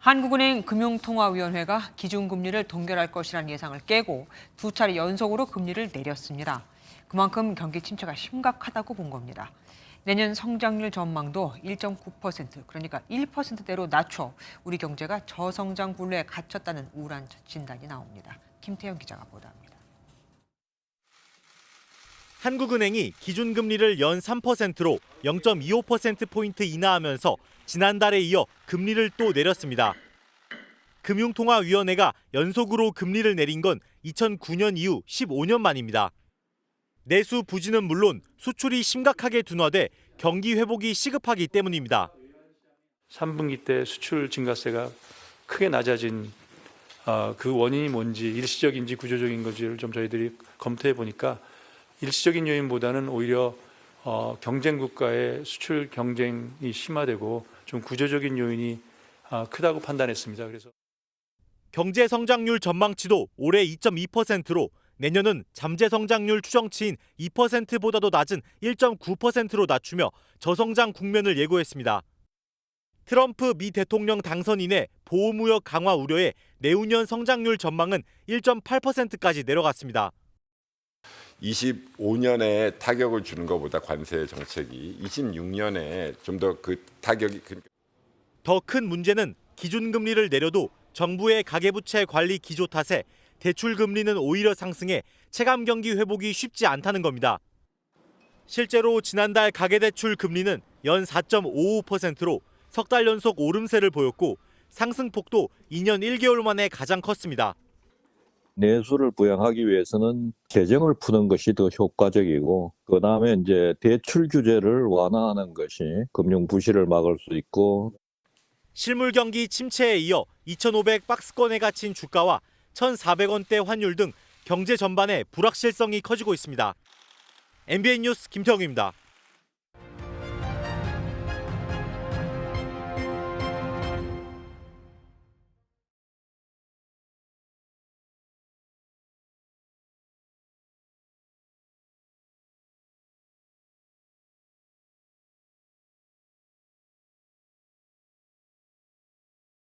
한국은행 금융통화위원회가 기준금리를 동결할 것이라는 예상을 깨고 두 차례 연속으로 금리를 내렸습니다. 그만큼 경기 침체가 심각하다고 본 겁니다. 내년 성장률 전망도 1.9%, 그러니까 1%대로 낮춰 우리 경제가 저성장 굴레에 갇혔다는 우울한 진단이 나옵니다. 김태형 기자가 보도합니다. 한국은행이 기준금리를 연 3%로 0.25%포인트 인하하면서 지난달에 이어 금리를 또 내렸습니다. 금융통화위원회가 연속으로 금리를 내린 건 2009년 이후 15년 만입니다. 내수 부진은 물론 수출이 심각하게 둔화돼 경기 회복이 시급하기 때문입니다. 3분기 때 수출 증가세가 크게 낮아진 그 원인이 뭔지 일시적인지 구조적인 건지를 좀 저희들이 검토해 보니까 일시적인 요인보다는 오히려 경쟁 국가의 수출 경쟁이 심화되고 좀 구조적인 요인이 크다고 판단했습니다. 그래서 경제 성장률 전망치도 올해 2.2%로 내년은 잠재 성장률 추정치인 2%보다도 낮은 1.9%로 낮추며 저성장 국면을 예고했습니다. 트럼프 미 대통령 당선 이내 보호무역 강화 우려에 내후년 성장률 전망은 1.8%까지 내려갔습니다. 25년에 타격을 주는 것보다 관세 정책이 26년에 좀 더 그 타격이 더 큰 문제는 기준금리를 내려도 정부의 가계부채 관리 기조 탓에 대출금리는 오히려 상승해 체감경기 회복이 쉽지 않다는 겁니다. 실제로 지난달 가계대출 금리는 연 4.55%로 석 달 연속 오름세를 보였고 상승폭도 2년 1개월 만에 가장 컸습니다. 내수를 부양하기 위해서는 재정을 푸는 것이 더 효과적이고 그다음에 이제 대출 규제를 완화하는 것이 금융 부실을 막을 수 있고 실물 경기 침체에 이어 2,500 박스권에 갇힌 주가와 1,400원대 환율 등 경제 전반에 불확실성이 커지고 있습니다. MBN 뉴스 김태형입니다.